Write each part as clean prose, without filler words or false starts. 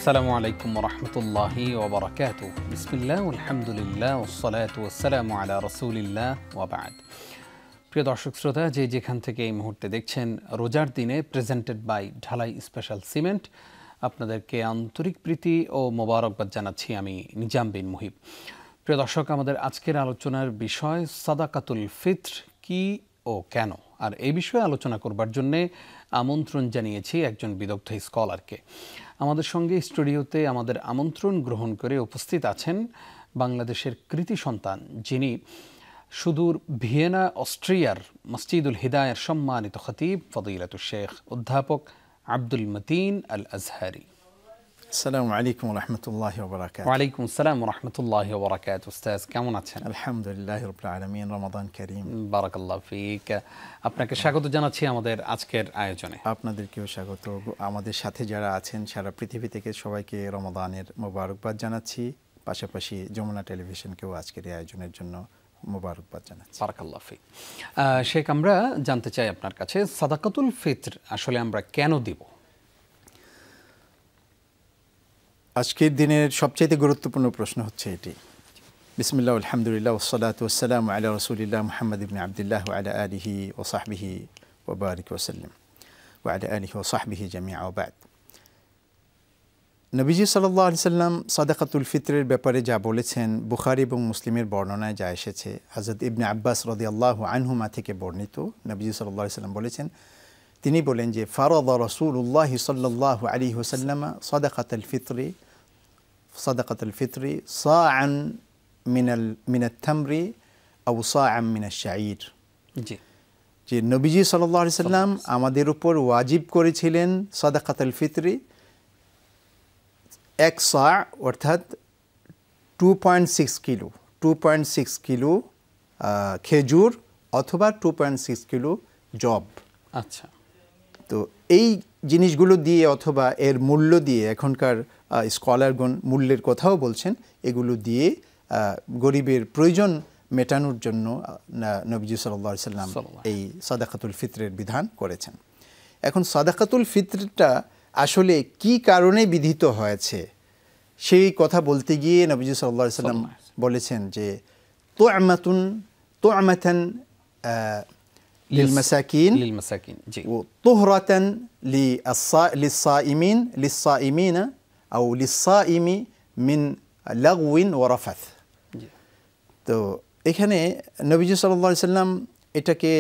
আসসালামু আলাইকুম ওয়া রাহমাতুল্লাহি ওয়া বারাকাতুহু। বিসমিল্লাহ আলহামদুলিল্লাহ ওয়াসসালাতু ওয়াসসালামু আলা রাসূলিল্লাহ ওয়া বা'দ। প্রিয় দর্শক শ্রোতা, যে যেখান থেকে এই মুহূর্তে দেখছেন, রোজার দিনে প্রেজেন্টেড বাই ঢালাই স্পেশাল সিমেন্ট, আপনাদেরকে আন্তরিক প্রীতি ও মোবারকবাদ জানাচ্ছি আমি নিজাম বিন মুহিব। প্রিয় দর্শক, আমাদের আজকের আলোচনার বিষয় সাদাকাতুল ফিত্র কি ও কেন, আর এই বিষয়ে আলোচনা করবার জন্যে আমন্ত্রণ জানিয়েছি একজন বিদগ্ধ স্কলারকে। আমাদের সঙ্গে স্টুডিওতে আমাদের আমন্ত্রণ গ্রহণ করে উপস্থিত আছেন বাংলাদেশের কৃতি সন্তান, যিনি সুদূর ভিয়েনা অস্ট্রিয়ার মসজিদুল হিদায়ার সম্মানিত খতিব ফদিলাতুল শেখ অধ্যাপক আব্দুল মতিন আল আজহারি। আসসালামু আলাইকুম ওয়া রাহমাতুল্লাহি ওয়া বারাকাতুহু। ওয়া আলাইকুম আসসালাম ওয়া রাহমাতুল্লাহি ওয়া বারাকাতুহু। উস্তাদ কেমন আছেন? আলহামদুলিল্লাহি রাব্বিল আলামিন, রমাদান কারীম। বারাকাল্লাহু ফিক। আপনাকে স্বাগত জানাচ্ছি আমাদের আজকের আয়োজনে। আপনাদেরকেও স্বাগত। আমাদের সাথে যারা আছেন সারা পৃথিবী থেকে সবাইকে রমাদানের মোবারকবাদ জানাচ্ছি। পাশাপাশি যমুনা টেলিভিশনকেও আজকের এই আয়োজনের জন্য মোবারকবাদ জানাচ্ছি। বারাকাল্লাহু ফিক। শেখ, আমরা জানতে চাই আপনার কাছে, সাদাকাতুল ফিত্র আসলে আমরা কেন দিব? আজকের দিনের সবচেয়ে গুরুত্বপূর্ণ প্রশ্ন হচ্ছে এটি। বিসমিল্লাহ আলহামদুলিল্লাহ ওয়াসসালাতু ওয়াসসালামু আলা রাসূলিল্লাহ মুহাম্মদ ইবনে আবদুল্লাহ ওয়া আলা আলিহি ওয়া সাহবিহি ওয়া বারিক ওয়া সাল্লাম ওয়া আলা আলিহি ওয়া সাহবিহি জামিআ ওয়া বা'দ। নবীজি সাল্লাল্লাহু আলাইহি সাল্লাম সাদাকাতুল ফিত্রের ব্যাপারে যা বলেছেন, বুখারী এবং মুসলিমের বর্ণনায় যা এসেছে, হযরত ইবনে আব্বাস রাদিয়াল্লাহু আনহুমা থেকে বর্ণিত, নবীজি সাল্লাল্লাহু আলাইহি সাল্লাম বলেছেন, তিনি বলেন যে ফারাদা রাসূলুল্লাহ সাল্লাল্লাহু আলাইহি ওয়াসাল্লাম সাদাকাতুল ফিত্রি সাআন মিনাত তামরি আও সাআন মিনাশ শাঈর। জি, যে নবীজি সাল্লাল্লাহু আলাইহি সাল্লাম আমাদের উপর ওয়াজিব করেছিলেন সাদাকাতুল ফিত্রি, এক সা অর্থাৎ 2.6 কিলো খেজুর অথবা 2.6 কিলো জব। আচ্ছা। তো এই জিনিসগুলো দিয়ে অথবা এর মূল্য দিয়ে, এখনকার স্কলারগণ মূল্যের কথাও বলছেন, এগুলো দিয়ে গরিবের প্রয়োজন মেটানোর জন্য নবীজি সাল্লাল্লাহু আলাইহি সাল্লাম এই সাদাকাতুল ফিত্রের বিধান করেছেন। এখন সাদাকাতুল ফিত্রটা আসলে কি কারণে বিধিত হয়েছে সেই কথা বলতে গিয়ে নবীজি সাল্লাল্লাহু আলাইহি সাল্লাম বলেছেন যে তু'মাতান লিলমাসাকিন জি, ও তুহরাতান লিসাইমিনা আও লিসাইমি মিন লাগউইন ওয়া রাফাথ। তো এখানে নবীজি সাল্লাল্লাহু আলাইহি সাল্লাম এটাকে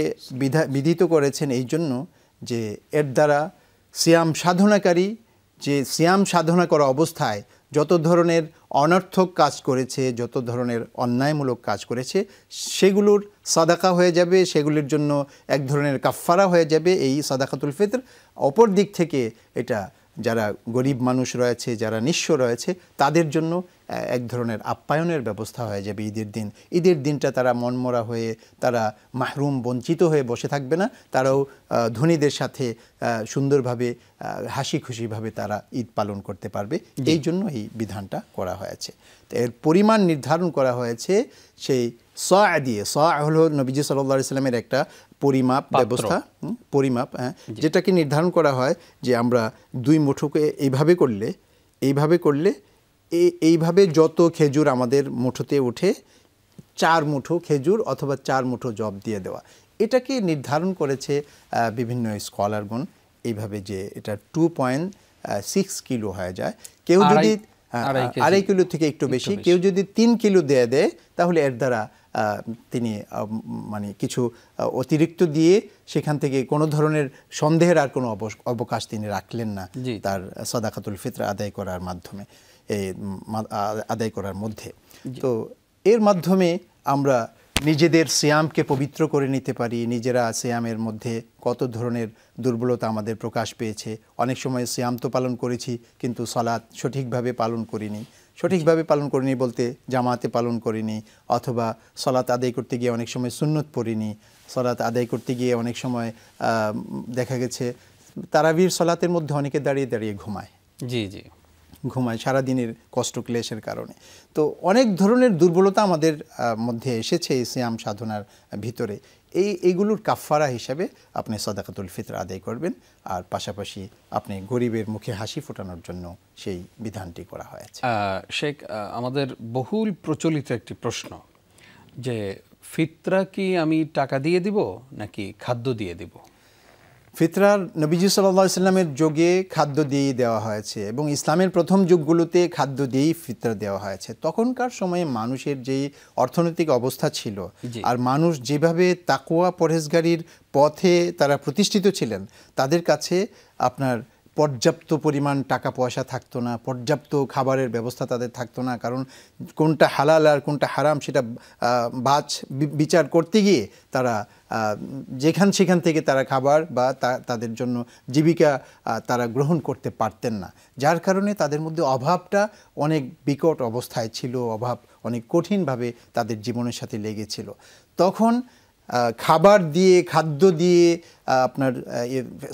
বিধিত করেছেন এই জন্য যে এর দ্বারা সিয়াম সাধনাকারী, যে সিয়াম সাধনা করা অবস্থায় যত ধরনের অনর্থক কাজ করেছে, যত ধরনের অন্যায়মূলক কাজ করেছে, সেগুলোর সাদাকা হয়ে যাবে, সেগুলির জন্য এক ধরনের কাফফারা হয়ে যাবে এই সাদাকাতুল ফিত্র। অপর দিক থেকে এটা যারা গরিব মানুষ রয়েছে, যারা নিঃস্ব রয়েছে, তাদের জন্য এক ধরনের আপ্যায়নের ব্যবস্থা হয়ে যাবে ঈদের দিন। ঈদের দিনটা তারা মনমরা হয়ে, তারা মাহরুম বঞ্চিত হয়ে বসে থাকবে না, তারাও ধনীদের সাথে সুন্দরভাবে হাসি খুশিভাবে তারা ঈদ পালন করতে পারবে। এই জন্য এই বিধানটা করা হয়েছে। তো এর পরিমাণ নির্ধারণ করা হয়েছে সেই সা দিয়ে। সা হলো নবীজি সাল্লাল্লাহু আলাইহি সাল্লামের একটা পরিমাপ ব্যবস্থা, পরিমাপ, যেটাকে নির্ধারণ করা হয় যে আমরা 2 মুঠোকে এইভাবে করলে এইভাবে যত খেজুর আমাদের মুঠোতে ওঠে 4 মুঠো খেজুর অথবা 4 মুঠো জব দিয়ে দেওয়া। এটাকে নির্ধারণ করেছে বিভিন্ন স্কলারগণ এইভাবে যে এটা 2.6 কিলো হয়ে যায়। কেউ যদি 2.5 কিলো থেকে একটু বেশি, কেউ যদি 3 কিলো দিয়ে দেয়, তাহলে এর দ্বারা তিনি মানে কিছু অতিরিক্ত দিয়ে সেখান থেকে কোনো ধরনের সন্দেহের আর কোনো অবকাশ তিনি রাখলেন না তার সাদাকাতুল ফিত্র আদায় করার মাধ্যমে, আদায় করার মধ্যে। তো এর মাধ্যমে আমরা নিজেদের সিয়ামকে পবিত্র করে নিতে পারি। নিজেরা সিয়ামের মধ্যে কত ধরনের দুর্বলতা আমাদের প্রকাশ পেয়েছে। অনেক সময় সিয়াম তো পালন করেছি, কিন্তু সালাত সঠিকভাবে পালন করিনি। বলতে জামাতে পালন করিনি, অথবা সালাত আদায় করতে গিয়ে অনেক সময় সুন্নত পড়িনি। সালাত আদায় করতে গিয়ে অনেক সময় দেখা গেছে তারাবির সালাতের মধ্যে অনেকে দাঁড়িয়ে দাঁড়িয়ে ঘুমায়। ঘুমায় সারাদিনের কষ্ট ক্লেশের কারণে। তো অনেক ধরনের দুর্বলতা আমাদের মধ্যে এসেছে এই সিয়াম সাধনার ভিতরে। এইগুলোর কাফফারা হিসাবে আপনি সাদাকাতুল ফিতর আদায় করবেন, আর পাশাপাশি আপনি গরিবের মুখে হাসি ফোটানোর জন্য সেই বিধানটি করা হয়েছে। শেখ, আমাদের বহুল প্রচলিত একটি প্রশ্ন যে ফিতরা কি আমি টাকা দিয়ে দিব নাকি খাদ্য দিয়ে দিব? ফিতরার নবীজি সাল্লাল্লাহু আলাইহি সাল্লামের যুগে খাদ্য দিয়েই দেওয়া হয়েছে এবং ইসলামের প্রথম যুগগুলোতে খাদ্য দিয়েই ফিতরা দেওয়া হয়েছে। তখনকার সময়ে মানুষের যেই অর্থনৈতিক অবস্থা ছিল আর মানুষ যেভাবে তাকওয়া পরহেজগারির পথে তারা প্রতিষ্ঠিত ছিলেন, তাদের কাছে আপনার পর্যাপ্ত পরিমাণ টাকা পয়সা থাকতো না, পর্যাপ্ত খাবারের ব্যবস্থা তাদের থাকতো না, কারণ কোনটা হালাল আর কোনটা হারাম সেটা বিচার করতে গিয়ে তারা সেখান থেকে তারা খাবার বা তাদের জন্য জীবিকা তারা গ্রহণ করতে পারতেন না, যার কারণে তাদের মধ্যে অভাবটা অনেক বিকট অবস্থায় ছিল, অভাব অনেক কঠিনভাবে তাদের জীবনের সাথে লেগেছিল। তখন খাবার দিয়ে খাদ্য দিয়ে আপনার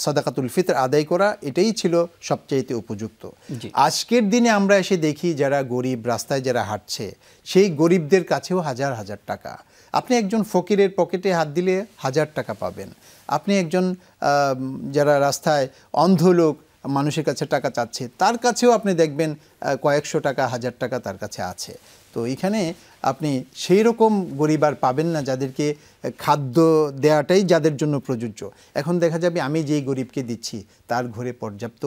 সাদাকাতুল ফিতর আদায় করা এটাই ছিল সবচাইতে উপযুক্ত। আজকের দিনে আমরা এসে দেখি যারা গরিব, রাস্তায় যারা হাঁটছে, সেই গরিবদের কাছেও হাজার হাজার টাকা। আপনি একজন ফকিরের পকেটে হাত দিলে 1000 টাকা পাবেন। আপনি একজন যারা রাস্তায় অন্ধ লোক মানুষের কাছে টাকা চাচ্ছে, তার কাছেও আপনি দেখবেন কয়েকশো টাকা, 1000 টাকা তার কাছে আছে। তো এখানে আপনি সেই রকম গরিব আর পাবেন না যাদেরকে খাদ্য দেওয়াটাই যাদের জন্য প্রযোজ্য। এখন দেখা যাবে আমি যেই গরিবকে দিচ্ছি তার ঘরে পর্যাপ্ত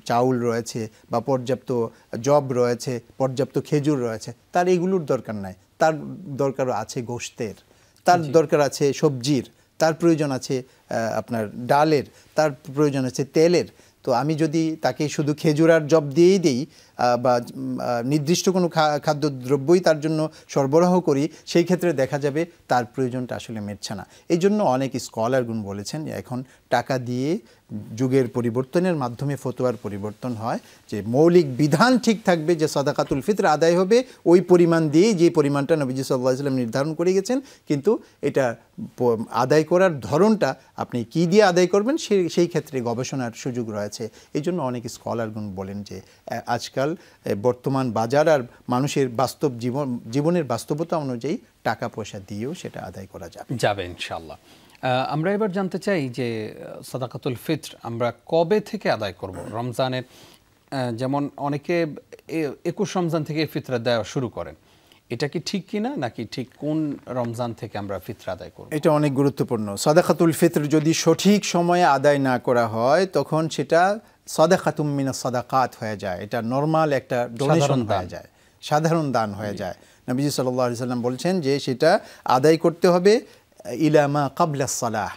চাউল রয়েছে বা পর্যাপ্ত জব রয়েছে, পর্যাপ্ত খেজুর রয়েছে, তার এগুলোর দরকার নাই। তার দরকার আছে গোশতের, তার দরকার আছে সবজির, তার প্রয়োজন আছে আপনার ডালের, তার প্রয়োজন আছে তেলের। তো আমি যদি তাকে শুধু খেজুর আর জব দিয়েই দিই বা নির্দিষ্ট কোনো খাদ্যদ্রব্যই তার জন্য সরবরাহ করি, সেই ক্ষেত্রে দেখা যাবে তার প্রয়োজনটা আসলে মিটছে না। এই জন্য অনেক স্কলারগুন বলেছেন যে এখন টাকা দিয়ে যুগের পরিবর্তনের মাধ্যমে ফতোয়ার পরিবর্তন হয়, যে মৌলিক বিধান ঠিক থাকবে যে সাদাকাতুল ফিতর আদায় হবে ওই পরিমাণ দিয়েই, যে পরিমাণটা নবীজি সাল্লাল্লাহু আলাইহি ওয়াসাল্লাম নির্ধারণ করে গেছেন, কিন্তু এটা আদায় করার ধরনটা আপনি কি দিয়ে আদায় করবেন সেই ক্ষেত্রে গবেষণার সুযোগ রয়েছে। এই জন্য অনেক স্কলারগুন বলেন যে আজকাল বর্তমান বাজার আর মানুষের বাস্তব জীবনের বাস্তবতা অনুযায়ী টাকা পয়সা দিয়েও সেটা আদায় করা যাবে ইনশাআল্লাহ। আমরা এবার জানতে চাই যে সাদাকাতুল ফিতর আমরা কবে থেকে আদায় করব? রমজানের, যেমন অনেকে 21 রমজান থেকে ফিতরা দেওয়া শুরু করেন, এটা কি ঠিক কিনা, নাকি ঠিক কোন রমজান থেকে আমরা ফিতরা আদায় করব? এটা অনেক গুরুত্বপূর্ণ। সাদাকাতুল ফিতর যদি সঠিক সময়ে আদায় না করা হয় তখন সেটা সাদাকাতুম মিনাস সাদাকাত হয়ে যায়, এটা নরমাল একটা ডোনেশন হয়ে যায়, সাধারণ দান হয়ে যায়। নবীজি সাল্লাল্লাহু আলাইহি সাল্লাম বলছেন যে সেটা আদায় করতে হবে ইলা মা ক্বাবলা সালাহ,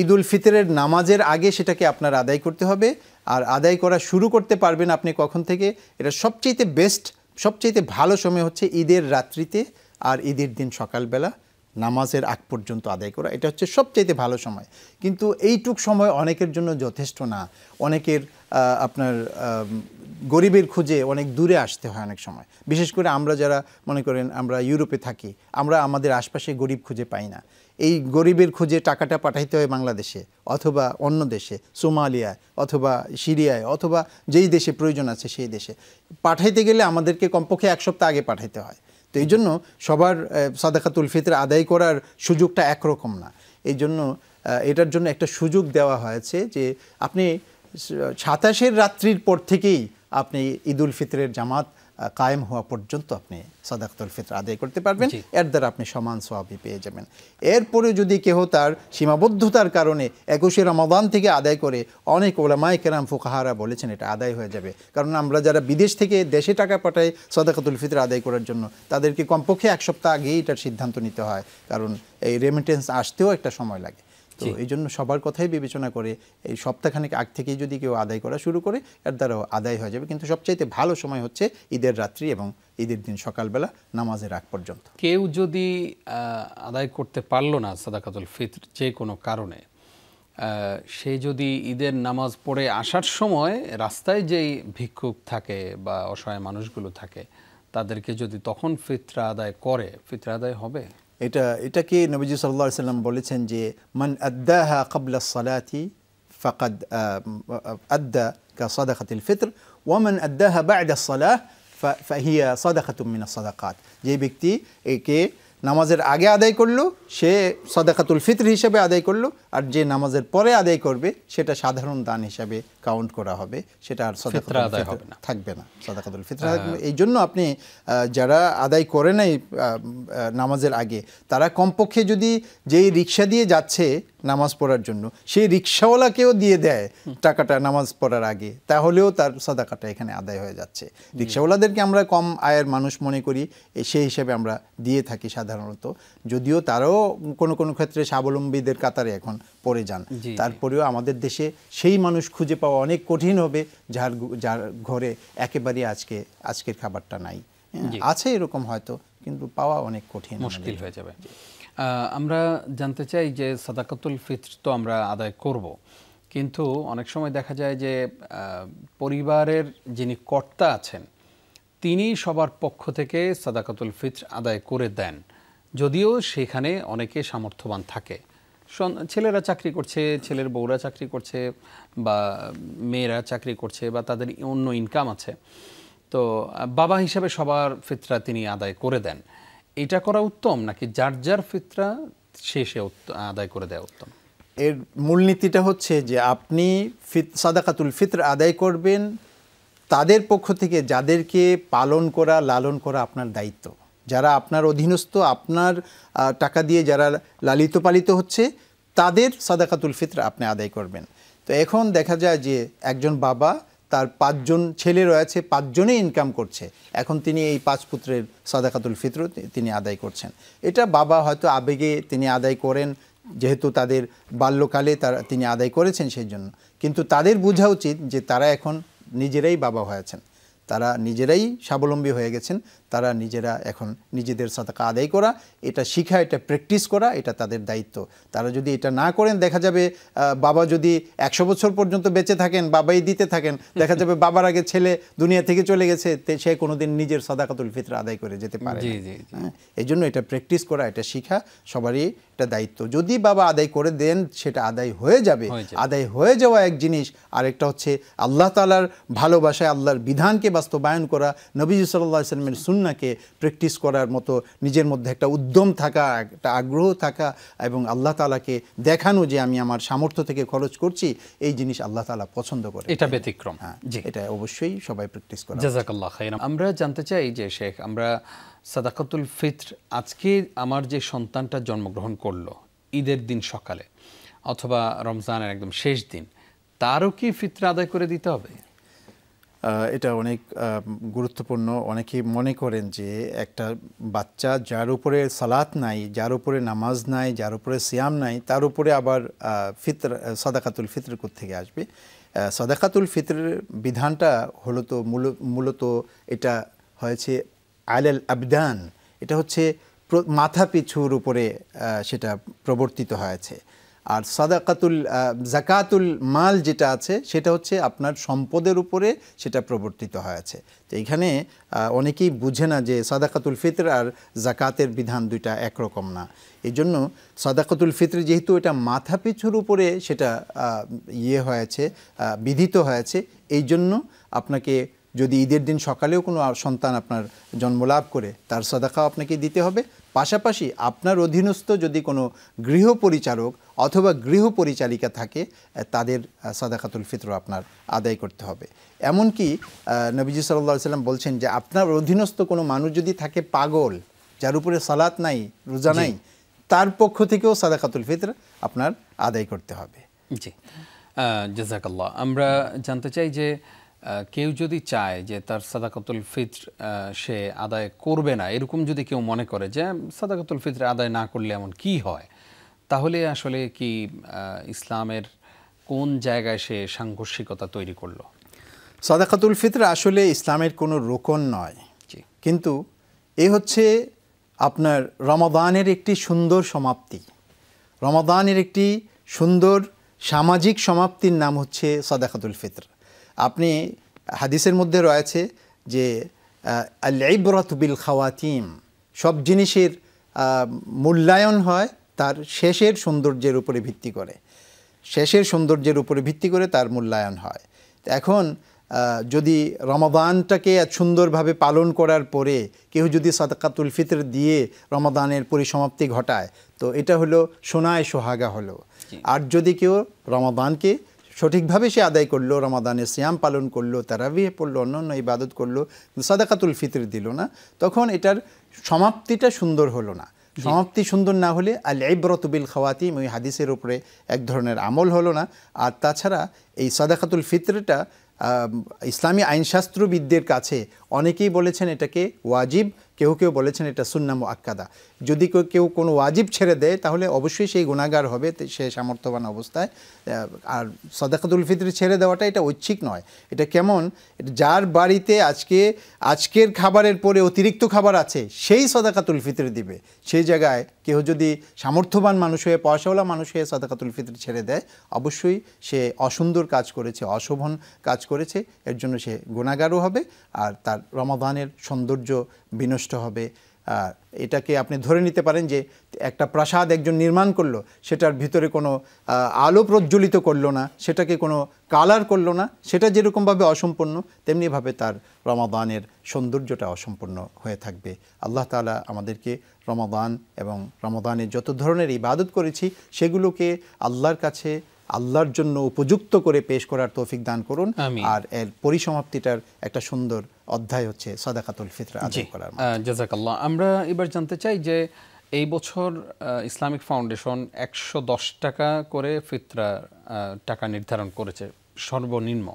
ঈদুল ফিতরের নামাজের আগে সেটাকে আপনার আদায় করতে হবে। আর আদায় করা শুরু করতে পারবেন আপনি কখন থেকে? এটা সবচেয়ে বেস্ট, সবচেয়ে ভালো সময় হচ্ছে ঈদের রাত্রিতে আর ঈদের দিন সকালবেলা নামাজের আগ পর্যন্ত আদায় করা, এটা হচ্ছে সবচেয়ে ভালো সময়। কিন্তু এইটুক সময় অনেকের জন্য যথেষ্ট না। অনেকের আপনার গরিবের খুঁজে অনেক দূরে আসতে হয় অনেক সময়। বিশেষ করে আমরা যারা মনে করেন আমরা ইউরোপে থাকি, আমরা আমাদের আশপাশে গরিব খুঁজে পাই না। এই গরিবের খুঁজে টাকাটা পাঠাইতে হয় বাংলাদেশে অথবা অন্য দেশে, সোমালিয়ায় অথবা সিরিয়ায় অথবা যেই দেশে প্রয়োজন আছে সেই দেশে পাঠাইতে গেলে আমাদেরকে কমপক্ষে 1 সপ্তাহ আগে পাঠাইতে হয়। তো এই জন্য সবার সাদাকাতুল ফিতর আদায় করার সুযোগটা একরকম না। এই জন্য এটার জন্য একটা সুযোগ দেওয়া হয়েছে যে আপনি 27-এর রাত্রির পর থেকেই আপনি ঈদুল ফিতরের জামাত কায়েম হওয়া পর্যন্ত আপনি সাদাকাতুল ফিতর আদায় করতে পারবেন, এর দ্বারা আপনি সমান সওয়াবই পেয়ে যাবেন। এরপরে যদি কেহ তার সীমাবদ্ধতার কারণে 21শে রমাদান থেকে আদায় করে, অনেক উলামায়ে কেরাম ফুকাহারা বলেছেন এটা আদায় হয়ে যাবে। কারণ আমরা যারা বিদেশ থেকে দেশে টাকা পাঠাই সাদাকাতুল ফিতর আদায় করার জন্য, তাদেরকে কমপক্ষে 1 সপ্তাহ আগেই এটার সিদ্ধান্ত নিতে হয়, কারণ এই রেমিটেন্স আসতেও একটা সময় লাগে। তো এই জন্য সবার কথাই বিবেচনা করে এই সপ্তাহখানেক আগ থেকেই যদি কেউ আদায় করা শুরু করে, এর দ্বারাও আদায় হয়ে যাবে। কিন্তু সবচাইতে ভালো সময় হচ্ছে ঈদের রাত্রি এবং ঈদের দিন সকালবেলা নামাজের আগ পর্যন্ত। কেউ যদি আদায় করতে পারলো না সাদাকাতুল ফিতর যে কোনো কারণে, সে যদি ঈদের নামাজ পড়ে আসার সময় রাস্তায় যেই ভিক্ষুক থাকে বা অসহায় মানুষগুলো থাকে, তাদেরকে যদি তখন ফিতরা আদায় করে, ফিতরা আদায় হবে? এটাকে নবীজি সাল্লাল্লাহু আলাইহি সাল্লাম বলেছেন যে মান আদ্দাহা ক্বাবলা সালাতি ফাকাদ আদ্দা কা সাদাকাতুল ফিতর ওয়ামান আদ্দাহা বা'দা সালাহ ফাহিয়া সাদাকাতুম মিনাস সাদাকাত। যে ব্যক্তি একে নামাজের আগে আদায় করলো সে সাদাকাতুল ফিতর হিসেবে আদায় করলো, আর যে নামাজের পরে আদায় করবে সেটা সাধারণ দান হিসাবে কাউন্ট করা হবে, সেটা আর সাদাকাতুল ফিতর থাকবে না, সাদাকাতুল ফিতর থাকবে। এই জন্য আপনি যারা আদায় করে নাই নামাজের আগে, তারা কমপক্ষে যদি যেই রিক্সা দিয়ে যাচ্ছে নামাজ পড়ার জন্য সেই রিক্সাওয়ালাকেও দিয়ে দেয় টাকাটা নামাজ পড়ার আগে, তাহলেও তার সাদাকাটা এখানে আদায় হয়ে যাচ্ছে। রিক্সাওয়ালাদেরকে আমরা কম আয়ের মানুষ মনে করি, সেই হিসেবে আমরা দিয়ে থাকি সাধারণত, যদিও তারাও কোনো কোনো ক্ষেত্রে স্বাবলম্বীদের কাতারে এখন পড়ে যান। তারপরেও আমাদের দেশে সেই মানুষ খুঁজে পাওয়া অনেক কঠিন হবে যার ঘরে একেবারে আজকের খাবারটা নাই। আছে এরকম হয়তো, কিন্তু পাওয়া অনেক কঠিন, মুশকিল হয়ে যাবে। আমরা জানতে চাই যে সাদাকাতুল ফিতর তো আমরা আদায় করব, কিন্তু অনেক সময় দেখা যায় যে পরিবারের যিনি কর্তা আছেন তিনি সবার পক্ষ থেকে সাদাকাতুল ফিতর আদায় করে দেন, যদিও সেখানে অনেকে সামর্থ্যবান থাকে। ছেলেরা চাকরি করছে, ছেলের বউরা চাকরি করছে, বা মেয়েরা চাকরি করছে, বা তাদের অন্য ইনকাম আছে, তো বাবা হিসাবে সবার ফিতরা তিনি আদায় করে দেন। এটা করা উত্তম নাকি যার যার ফিতরা শেষে আদায় করে দেওয়া উত্তম? এর মূলনীতিটা হচ্ছে যে আপনি সাদাকাতুল ফিতর আদায় করবেন তাদের পক্ষ থেকে যাদেরকে পালন করা, লালন করা আপনার দায়িত্ব, যারা আপনার অধীনস্থ, আপনার টাকা দিয়ে যারা লালিত পালিত হচ্ছে, তাদের সাদাকাতুল ফিতর আপনি আদায় করবেন। তো এখন দেখা যায় যে একজন বাবা, তার 5 জন ছেলে রয়েছে, 5 জনেই ইনকাম করছে, এখন তিনি এই 5 পুত্রের সাদাকাতুল ফিতর তিনি আদায় করছেন। এটা বাবা হয়তো আবেগে তিনি আদায় করেন, যেহেতু তাদের বাল্যকালে তিনি আদায় করেছেন সেই জন্য, কিন্তু তাদের বোঝা উচিত যে তারা এখন নিজেরাই বাবা হয়েছেন, তারা নিজেরাই স্বাবলম্বী হয়ে গেছেন, তারা নিজেরা এখন নিজেদের সাদাকা আদায় করা, এটা শিখা, এটা প্র্যাকটিস করা, এটা তাদের দায়িত্ব। তারা যদি এটা না করেন, দেখা যাবে বাবা যদি 100 বছর পর্যন্ত বেঁচে থাকেন, বাবাই দিতে থাকেন, দেখা যাবে বাবার আগে ছেলে দুনিয়া থেকে চলে গেছে, সে কোনোদিন নিজের সাদাকাতুল ফিতর আদায় করে যেতে পারে না। এই জন্য এটা প্র্যাকটিস করা, এটা শিখা সবারই এটা দায়িত্ব। যদি বাবা আদায় করে দেন সেটা আদায় হয়ে যাবে। আদায় হয়ে যাওয়া এক জিনিস, আরেকটা হচ্ছে আল্লাহ তাআলার ভালোবাসায় আল্লাহর বিধানকে বাস্তবায়ন করা, নবী সাল্লাল্লাহু আলাইহি ওয়াসাল্লামের সুন্নাহকে প্র্যাকটিস করার মতো নিজের মধ্যে একটা উদ্যম থাকা, একটা আগ্রহ থাকা, এবং আল্লাহ তাআলাকে দেখানো যে আমি আমার সামর্থ্য থেকে খরচ করছি, এই জিনিস আল্লাহ তাআলা পছন্দ করে। এটা ব্যতিক্রম। জি, এটা অবশ্যই সবাই প্র্যাকটিস করা। জাযাকাল্লাহ খাইরান। আমরা জানতে চাই যে শেখ, আমরা সাদাকাতুল ফিতর আজকে আমার যে সন্তানটা জন্মগ্রহণ করলো ঈদের দিন সকালে অথবা রমজানের একদম শেষ দিন, তারও কি ফিতর আদায় করে দিতে হবে? এটা অনেক গুরুত্বপূর্ণ। অনেকেই মনে করেন যে একটা বাচ্চা যার উপরে সালাত নাই, যার উপরে নামাজ নাই, যার উপরে সিয়াম নাই, তার উপরে আবার সাদাকাতুল ফিতর কোত্থেকে আসবে? সাদাকাতুল ফিতরের বিধানটা হলো তো মূলত এটা হয়েছে আলাল আবদান, এটা হচ্ছে মাথা পিছুর উপরে সেটা প্রবর্তিত হয়েছে। আর জাকাতুল মাল যেটা আছে সেটা হচ্ছে আপনার সম্পদের উপরে সেটা প্রবর্তিত হয়েছে। তো এইখানে অনেকেই বুঝে না যে সাদাকাতুল ফিতর আর জাকাতের বিধান দুইটা একরকম না। এই জন্য সাদাকাতুল ফিতর যেহেতু এটা মাথা পিছুর উপরে সেটা হয়েছে, বিধিত হয়েছে, এই জন্য আপনাকে যদি ঈদের দিন সকালেও কোনো সন্তান আপনার জন্মলাভ করে, তার সাদাকাও আপনাকে দিতে হবে। পাশাপাশি আপনার অধীনস্থ যদি কোনো গৃহপরিচারক অথবা গৃহপরিচারিকা থাকে, তাদের সাদাকাতুল ফিতর আপনার আদায় করতে হবে। এমনকি নবীজি সাল্লাল্লাহু আলাইহি ওয়াসাল্লাম বলছেন যে আপনার অধীনস্থ কোনো মানুষ যদি থাকে পাগল, যার উপরে সালাত নাই, রোজা নাই, তার পক্ষ থেকেও সাদাকাতুল ফিতর আপনার আদায় করতে হবে। জি, জাযাকাল্লাহ। আমরা জানতে চাই যে কেউ যদি চায় যে তার সাদাকাতুল ফিতর সে আদায় করবে না, এরকম যদি কেউ মনে করে যে সাদাকাতুল ফিতর আদায় না করলে এমন কি হয়, তাহলে আসলে কি ইসলামের কোন জায়গায় সে সাংঘর্ষিকতা তৈরি করলো? সাদাকাতুল ফিতর আসলে ইসলামের কোনো রোকন নয়, কিন্তু এ হচ্ছে আপনার রমাদানের একটি সুন্দর সমাপ্তি। রমাদানের একটি সুন্দর সামাজিক সমাপ্তির নাম হচ্ছে সাদাকাতুল ফিতর। আপনি হাদিসের মধ্যে রয়েছে যে আল ইবরাতু বিল খাওয়াতিম, সব জিনিসের মূল্যায়ন হয় তার শেষের সৌন্দর্যের উপরে ভিত্তি করে, শেষের সৌন্দর্যের উপরে ভিত্তি করে তার মূল্যায়ন হয়। এখন যদি রমাদানটাকে সুন্দরভাবে পালন করার পরে কেউ যদি সাদাকাতুল ফিতর দিয়ে রমাদানের পরিসমাপ্তি ঘটায় তো এটা হলো সোনায় সোহাগা হলো। আর যদি কেউ রমাদানকে সঠিকভাবে সে আদায় করলো, রমাদানের সিয়াম পালন করলো, তারাবিহ পড়লো, অন্যান্য ইবাদত করলো, সাদাকাতুল ফিতর দিল না, তখন এটার সমাপ্তিটা সুন্দর হলো না। সমাপ্তি সুন্দর না হলে আল ইবরাতু বিল খাওয়াতিম, ওই হাদিসের উপরে এক ধরনের আমল হলো না। আর তাছাড়া এই সাদাকাতুল ফিতরটা ইসলামী আইনশাস্ত্রবিদদের কাছে অনেকেই বলেছেন এটাকে ওয়াজিব, কেউ কেউ বলেছেন এটা সুন্নাহ মুআক্কাদা। যদি কেউ কোনো ওয়াজিব ছেড়ে দেয় তাহলে অবশ্যই সেই গুনাহগার হবে সে সামর্থ্যবান অবস্থায়। আর সাদাকাতুল ফিতর ছেড়ে দেওয়াটা এটা ঐচ্ছিক নয়। এটা কেমন, যার বাড়িতে আজকের খাবারের পরে অতিরিক্ত খাবার আছে সেই সাদাকাতুল ফিতর দিবে। সেই জায়গায় কেউ যদি সামর্থ্যবান মানুষ হয়ে, পয়সাওয়ালা মানুষ হয়ে সাদাকাতুল ফিতর ছেড়ে দেয়, অবশ্যই সে অসুন্দর কাজ করেছে, অশোভন কাজ করেছে, এর জন্য সে গুনাহগারও হবে আর তার রমাদানের সৌন্দর্য বিনষ্ট হবে। এটাকে আপনি ধরে নিতে পারেন যে একটা প্রাসাদ একজন নির্মাণ করলো, সেটার ভিতরে কোনো আলো প্রজ্বলিত করলো না, সেটাকে কোনো কালার করলো না, সেটা যেরকমভাবে অসম্পূর্ণ তেমনিভাবে তার রমাদানের সৌন্দর্যটা অসম্পূর্ণ হয়ে থাকবে। আল্লাহ তাআলা আমাদেরকে রমাদান এবং রমাদানের যত ধরনের ইবাদত করেছি সেগুলোকে আল্লাহর কাছে আল্লাহর জন্য উপযুক্ত করে পেশ করার তৌফিক দান করুন। আর এর পরিসমাপ্তিটার একটা সুন্দর অধ্যায় হচ্ছে সাদাকাতুল ফিতর আদায় করার। জাযাকাল্লাহ। আমরা এবার জানতে চাই যে এই বছর ইসলামিক ফাউন্ডেশন 110 টাকা করে ফিতরা টাকা নির্ধারণ করেছে সর্বনিম্ন,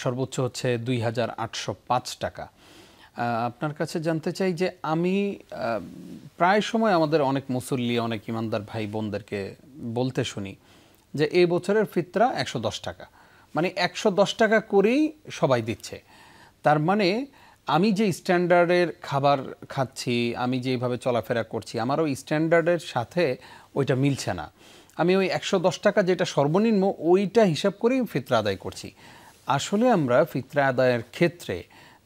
সর্বোচ্চ হচ্ছে 2805 টাকা। আপনার কাছে জানতে চাই যে আমি প্রায় সময় আমাদের অনেক মুসল্লি, অনেক ইমানদার ভাই বোনদেরকে বলতে শুনি যে এই বছরের ফিতরা 110 টাকা, মানে 110 টাকা করেই সবাই দিচ্ছে। তার মানে আমি যে স্ট্যান্ডার্ডের খাবার খাচ্ছি, আমি যেভাবে চলাফেরা করছি, আমার ওই স্ট্যান্ডার্ডের সাথে ওইটা মিলছে না। আমি ওই 110 টাকা যেটা সর্বনিম্ন ওইটা হিসাব করেই ফিতরা আদায় করছি। আসলে আমরা ফিতরা আদায়ের ক্ষেত্রে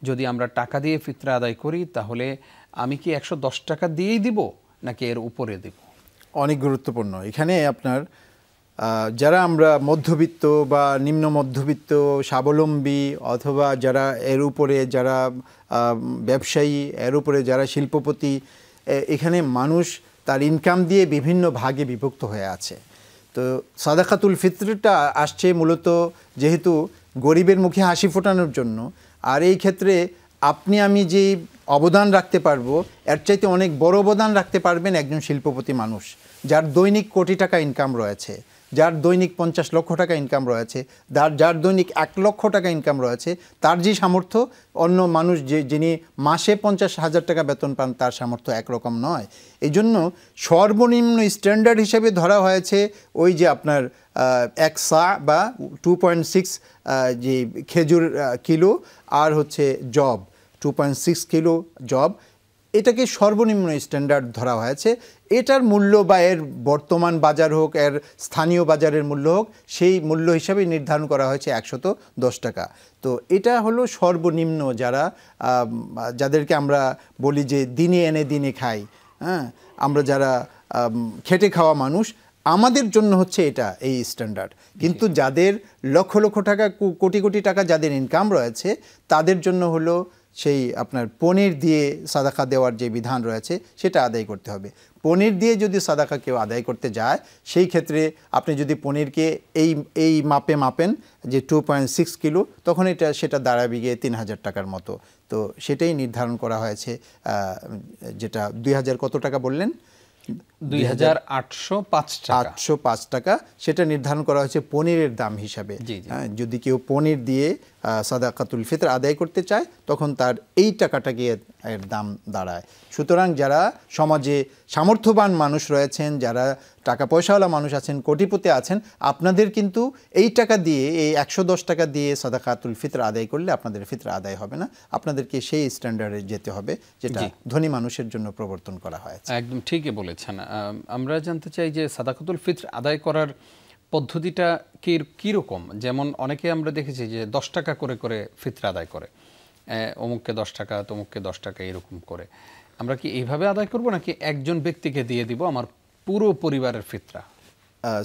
যদি আমরা টাকা দিয়ে ফিতরা আদায় করি তাহলে আমি কি 110 টাকা দিয়েই দিব নাকি এর উপরে দিব? অনেক গুরুত্বপূর্ণ। এখানে আপনার যারা আমরা মধ্যবিত্ত বা নিম্ন মধ্যবিত্ত, স্বাবলম্বী, অথবা যারা এর উপরে যারা ব্যবসায়ী, এর উপরে যারা শিল্পপতি, এখানে মানুষ তার ইনকাম দিয়ে বিভিন্ন ভাগে বিভক্ত হয়ে আছে। তো সাদাকাতুল ফিতরটা আসছে মূলত যেহেতু গরিবের মুখে হাসি ফোটানোর জন্য, আর এই ক্ষেত্রে আপনি আমি যে অবদান রাখতে পারবো এর চাইতে অনেক বড় অবদান রাখতে পারবেন একজন শিল্পপতি মানুষ, যার দৈনিক কোটি টাকা ইনকাম রয়েছে, যার দৈনিক 50 লক্ষ টাকা ইনকাম রয়েছে, যার দৈনিক 1 লক্ষ টাকা ইনকাম রয়েছে। তার যে সামর্থ্য, অন্য মানুষ যিনি মাসে 50,000 টাকা বেতন পান তার সামর্থ্য একরকম নয়। এই জন্য সর্বনিম্ন স্ট্যান্ডার্ড হিসেবে ধরা হয়েছে ওই যে আপনার 1 সা বা 2.6 যে খেজুর কিলো, আর হচ্ছে জব 2.6 কিলো জব, এটাকে সর্বনিম্ন স্ট্যান্ডার্ড ধরা হয়েছে। এটার মূল্য বা এর বর্তমান বাজার হোক, এর স্থানীয় বাজারের মূল্য হোক, সেই মূল্য হিসাবে নির্ধারণ করা হয়েছে 110 টাকা। তো এটা হলো সর্বনিম্ন, যাদেরকে আমরা বলি যে দিনে এনে দিনে খাই, হ্যাঁ, আমরা যারা খেটে খাওয়া মানুষ, আমাদের জন্য হচ্ছে এটা এই স্ট্যান্ডার্ড। কিন্তু যাদের লক্ষ লক্ষ টাকা, কোটি কোটি টাকা যাদের ইনকাম রয়েছে, তাদের জন্য হলো সেই আপনার পনির দিয়ে সাদাকা দেওয়ার যে বিধান রয়েছে সেটা আদায় করতে হবে। পনির দিয়ে যদি সাদাকা কেউ আদায় করতে যায়, সেই ক্ষেত্রে আপনি যদি পনিরকে এই মাপে মাপেন যে 2.6 কিলো, তখন সেটা দাঁড়াবে গিয়ে 3000 টাকার মতো। তো সেটাই নির্ধারণ করা হয়েছে, যেটা 2000 কত টাকা বললেন? 2805 টাকা। সেটা নির্ধারণ করা হয়েছে পনিরের দাম হিসাবে। যদি কেউ পনির দিয়ে সাদাকাতুল ফিতর আদায় করতে চায় তখন তার এই টাকাটা গিয়ে এর দাম দাঁড়ায়। সুতরাং যারা সমাজে সামর্থ্যবান মানুষ রয়েছেন, যারা টাকা পয়সাওয়ালা মানুষ আছেন, কোটিপতি আছেন, আপনাদের কিন্তু এই টাকা দিয়ে, এই 110 টাকা দিয়ে সাদাকাতুল ফিতর আদায় করলে আপনাদের ফিতর আদায় হবে না। আপনাদেরকে সেই স্ট্যান্ডার্ডে যেতে হবে যেটা ধনী মানুষের জন্য প্রবর্তন করা হয়েছে। একদম ঠিকই বলেছেন। আমরা জানতে চাই যে সাদাকাতুল ফিতর আদায় করার পদ্ধতিটা কীরকম? যেমন অনেকে আমরা দেখেছি যে 10 টাকা করে করে ফিতর আদায় করে, অমুককে 10 টাকা, তমুককে 10 টাকা, এরকম করে। আমরা কি এইভাবে আদায় করব নাকি একজন ব্যক্তিকে দিয়ে দিব আমার পুরো পরিবারের ফিতরা?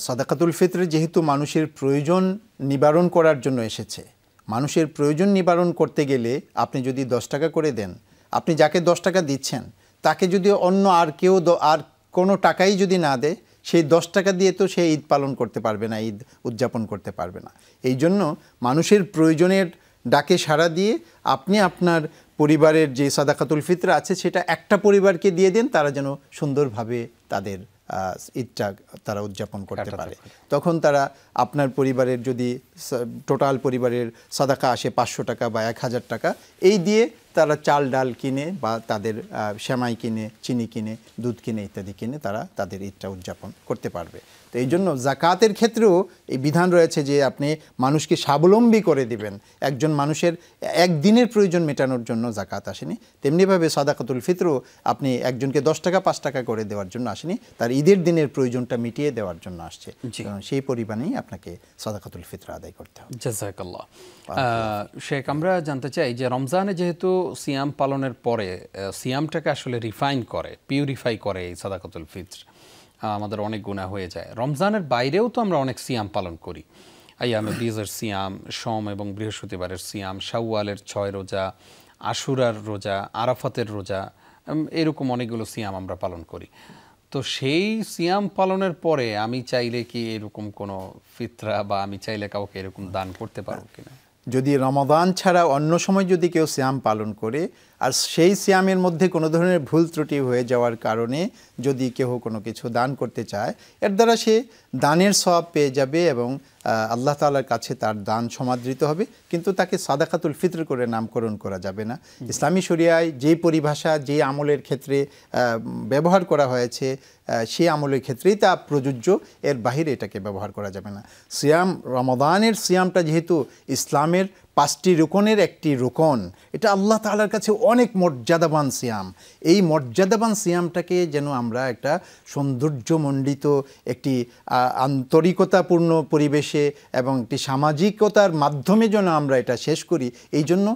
সাদাকাতুল ফিতর যেহেতু মানুষের প্রয়োজন নিবারণ করার জন্য এসেছে, মানুষের প্রয়োজন নিবারণ করতে গেলে আপনি যদি 10 টাকা করে দেন, আপনি যাকে 10 টাকা দিচ্ছেন তাকে যদি অন্য আর কেউ আর কোনো টাকাই যদি না দেয়, সেই 10 টাকা দিয়ে তো সে ঈদ পালন করতে পারবে না, ঈদ উদযাপন করতে পারবে না। এই জন্য মানুষের প্রয়োজনের ডাকে সাড়া দিয়ে আপনি আপনার পরিবারের যে সাদাকাতুল ফিতর আছে সেটা একটা পরিবারকে দিয়ে দেন, তারা যেন সুন্দরভাবে তাদের ঈদটা তারা উদযাপন করতে পারে। তখন তারা আপনার পরিবারের যদি টোটাল পরিবারের সাদাকা আসে 500 টাকা বা 1000 টাকা, এই দিয়ে তারা চাল ডাল কিনে বা তাদের সেমাই কিনে, চিনি কিনে, দুধ কিনে ইত্যাদি কিনে তারা তাদের ঈদটা উদযাপন করতে পারবে। তো এই জন্য জাকাতের ক্ষেত্রেও এই বিধান রয়েছে যে আপনি মানুষকে স্বাবলম্বী করে দিবেন। একজন মানুষের একদিনের প্রয়োজন মেটানোর জন্য জাকাত আসেনি, তেমনিভাবে সাদাকাতুল ফিতরও আপনি একজনকে 10 টাকা 5 টাকা করে দেওয়ার জন্য আসেনি, তার ঈদের দিনের প্রয়োজনটা মিটিয়ে দেওয়ার জন্য আসছে। সেই পরিমাণেই আপনাকে সাদাকাতুল ফিতর আদায় করতে হবে। জাযাকাল্লাহ। শেখ, আমরা জানতে চাই যে রমজানে যেহেতু সিয়াম পালনের পরে সিয়ামটাকে আসলে রিফাইন করে, পিউরিফাই করে এই সাদাকাতুল ফিতর, আমাদের অনেক গুনাহ হয়ে যায়। রমজানের বাইরেও তো আমরা অনেক সিয়াম পালন করি, আইয়ামে বীজের সিয়াম, সোম এবং বৃহস্পতিবারের সিয়াম, শাওয়ালের 6 রোজা, আশুরার রোজা, আরাফাতের রোজা, এরকম অনেকগুলো সিয়াম আমরা পালন করি। তো সেই সিয়াম পালনের পরে আমি চাইলে কি এরকম কোনো ফিতরা বা আমি চাইলে কাউকে এরকম দান করতে পারবো কিনা? যদি রমাদান ছাড়া অন্য সময় যদি কেউ সিয়াম পালন করে আর সেই সিয়ামের মধ্যে কোনো ধরনের ভুল ত্রুটি হয়ে যাওয়ার কারণে যদি কেউ কোনো কিছু দান করতে চায়, এর দ্বারা সে দানের সওয়াব পেয়ে যাবে এবং আল্লাহ তাআলার কাছে তার দান সমাদৃত হবে, কিন্তু তাকে সাদাকাতুল ফিতর করে নামকরণ করা যাবে না। ইসলামী শরিয়ায় যেই পরিভাষা যেই আমলের ক্ষেত্রে ব্যবহার করা হয়েছে সেই আমলের ক্ষেত্রেই তা প্রযোজ্য, এর বাহিরে এটাকে ব্যবহার করা যাবে না। সিয়াম, রমাদানের সিয়ামটা যেহেতু ইসলামের 5টি রুকনের একটি রুকন, এটা আল্লাহ তাআলার কাছে অনেক মর্যাদাবান সিয়াম। এই মর্যাদাবান সিয়ামটাকে যেন আমরা একটা সৌন্দর্যমণ্ডিত একটি আন্তরিকতাপূর্ণ পরিবেশে এবং একটি সামাজিকতার মাধ্যমে যেন আমরা এটা শেষ করি, এই জন্য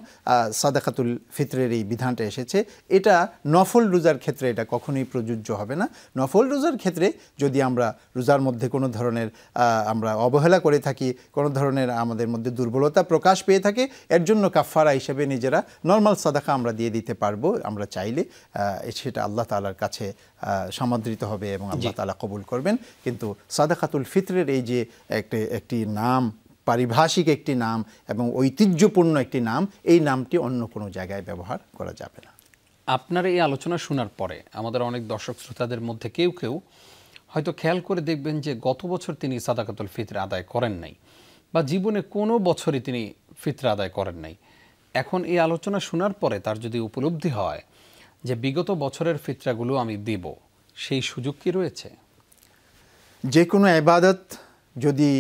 সাদাকাতুল ফিতরের এই বিধানটা এসেছে। এটা নফল রোজার ক্ষেত্রে এটা কখনোই প্রযোজ্য হবে না। নফল রোজার ক্ষেত্রে যদি আমরা রোজার মধ্যে কোনো ধরনের আমরা অবহেলা করে থাকি, কোনো ধরনের আমাদের মধ্যে দুর্বলতা প্রকাশ পেয়ে থাকে, এর জন্য কাফারা হিসেবে নিজেরা নর্মাল সাদাকা আমরা দিয়ে দিতে পারবো আমরা চাইলে। সেটা আল্লাহ তাআলার কাছে সমাদৃত হবে এবং আল্লাহ তাআলা কবুল করবেন। কিন্তু সাদাকাতুল ফিতরের এই যে একটি নাম, পারিভাষিক একটি নাম এবং ঐতিহ্যপূর্ণ একটি নাম, এই নামটি অন্য কোনো জায়গায় ব্যবহার করা যাবে না। আপনার এই আলোচনা শোনার পরে আমাদের অনেক দর্শক শ্রোতাদের মধ্যে কেউ কেউ হয়তো খেয়াল করে দেখবেন যে গত বছর তিনি সাদাকাতুল ফিতর আদায় করেন নাই বা জীবনে কোনো বছরই তিনি ফিতর আদায় করেন নাই। এখন এই আলোচনা শোনার পরে তার যদি উপলব্ধি হয় যে বিগত বছরের ফিতরাগুলো আমি দেব, সেই সুযোগ কি রয়েছে? যে কোনো ইবাদত যদি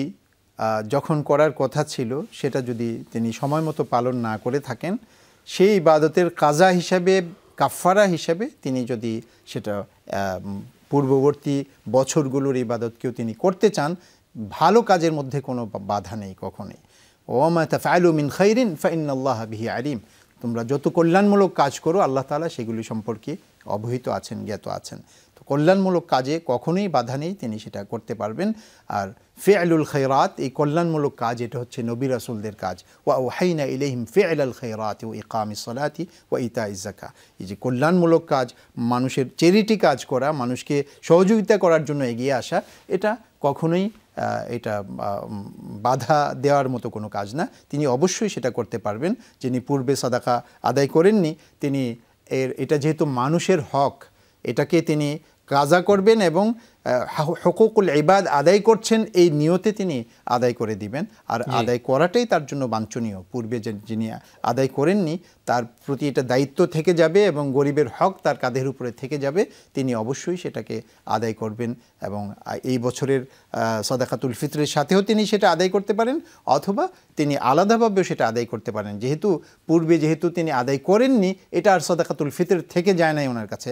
যখন করার কথা ছিল সেটা যদি তিনি সময় মতো পালন না করে থাকেন, সেই ইবাদতের কাজা হিসাবে, কাফারা হিসাবে তিনি যদি সেটা পূর্ববর্তী বছরগুলোর ইবাদতকেও তিনি করতে চান, ভালো কাজের মধ্যে কোনো বাধা নেই কখনোই। ওমা তাফআলু মিন খাইরিন ফাইন্নাল্লাহা বিহি আলিম। তোমরা যত কল্যাণমূলক কাজ করো আল্লাহ তাআলা সেগুলি সম্পর্কে অবহিত আছেন, জ্ঞাত আছেন। তো কল্যাণমূলক কাজে কখনোই বাধা নেই, তিনি সেটা করতে পারবেন। আর ফিআলুল খায়রাত, এই কল্যাণমূলক কাজ, এটা হচ্ছে নবী রাসূলদের কাজ। ওয়া আওহাইনা ইলাইহিম ফিআলাল খায়রাতি ওয়া ইকামিস সালাতি ওয়া ইতাইজ যাকাত। এই যে কল্যাণমূলক কাজ, মানুষের চ্যারিটি কাজ করা, মানুষকে সহযোগিতা করার জন্য এগিয়ে আসা, এটা কখনোই এটা বাধা দেওয়ার মতো কোনো কাজ না। তিনি অবশ্যই সেটা করতে পারবেন। যিনি পূর্বে সাদাকা আদায় করেননি, তিনি এটা যেহেতু মানুষের হক, এটাকে তিনি কাজা করবেন এবং হুকুকুল ইবাদ আদায় করছেন এই নিয়তে তিনি আদায় করে দিবেন। আর আদায় করাটাই তার জন্য বাঞ্ছনীয়। পূর্বে যিনি আদায় করেননি তার প্রতি এটা দায়িত্ব থেকে যাবে এবং গরিবের হক তার কাঁধের উপরে থেকে যাবে, তিনি অবশ্যই সেটাকে আদায় করবেন। এবং এই বছরের সাদাকাতুল ফিতরের সাথেও তিনি সেটা আদায় করতে পারেন, অথবা তিনি আলাদাভাবেও সেটা আদায় করতে পারেন। পূর্বে যেহেতু তিনি আদায় করেননি, এটা আর সাদাকাতুল ফিতর থেকে যায় নাই ওনার কাছে,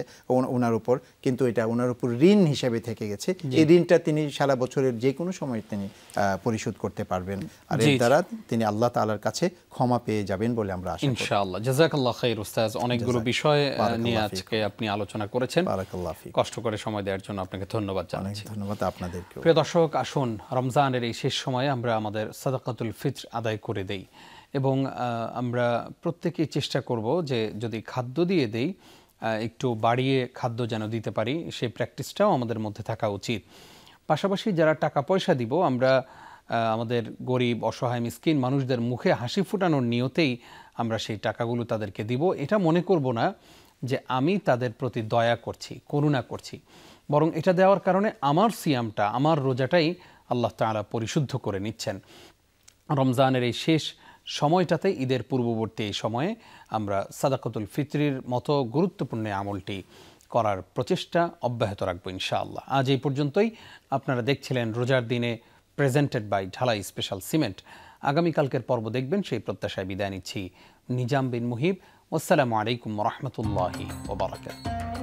ওনার উপর, কিন্তু এটা ওনার উপর ঋণ হিসেবে থেকে গেছে। এই ঋণটা তিনি সারা বছরের যে কোনো সময় তিনি পরিশোধ করতে পারবেন, আর এর দ্বারা তিনি আল্লাহ তাআলার কাছে ক্ষমা পেয়ে যাবেন বলে আমরা আশা করি ইনশাআল্লাহ। জাযাকাল্লাহ খাইর উস্তাদ, অনেকগুলো বিষয় নিয়ে আজকে আপনি আলোচনা করেছেন। বারাকাল্লাহ ফিক। কষ্ট করে সময় দেওয়ার জন্য আপনাকে ধন্যবাদ জানাচ্ছি। ধন্যবাদ আপনাদেরকে। প্রিয় দর্শক, আসুন রমজানের এই শেষ সময়ে আমরা আমাদের সাদাকাতুল ফিতর আদায় করে দেই এবং আমরা প্রত্যেকেই চেষ্টা করব যে যদি খাদ্য দিয়ে দেই একটু বাড়িয়ে খাদ্য যেন দিতে পারি, সেই প্র্যাকটিসটাও আমাদের মধ্যে থাকা উচিত। পাশাপাশি যারা টাকা পয়সা দিব, আমরা আমাদের গরিব অসহায় মিসকিন মানুষদের মুখে হাসি ফোটানোর নিয়তেই আমরা সেই টাকাগুলো তাদেরকে দিব। এটা মনে করব না যে আমি তাদের প্রতি দয়া করছি, করুণা করছি, বরং এটা দেওয়ার কারণে আমার সিয়ামটা, আমার রোজাটাই আল্লাহ তাআলা পরিশুদ্ধ করে নিচ্ছেন। রমজানের এই শেষ সময়টাতে, ঈদের পূর্ববর্তী এই সময়ে আমরা সাদাকাতুল ফিতরির মতো গুরুত্বপূর্ণ আমলটি করার প্রচেষ্টা অব্যাহত রাখবো ইনশাআল্লাহ। আজ এই পর্যন্তই। আপনারা দেখছিলেন রোজার দিনে, প্রেজেন্টেড বাই ঢালাই স্পেশাল সিমেন্ট। আগামীকালকের পর্ব দেখবেন, সেই প্রত্যাশায় বিদায় নিচ্ছি। নিজাম বিন মুহিব। আসসালামু আলাইকুম ওয়া রাহমাতুল্লাহি ওয়া বারাকাতুহু।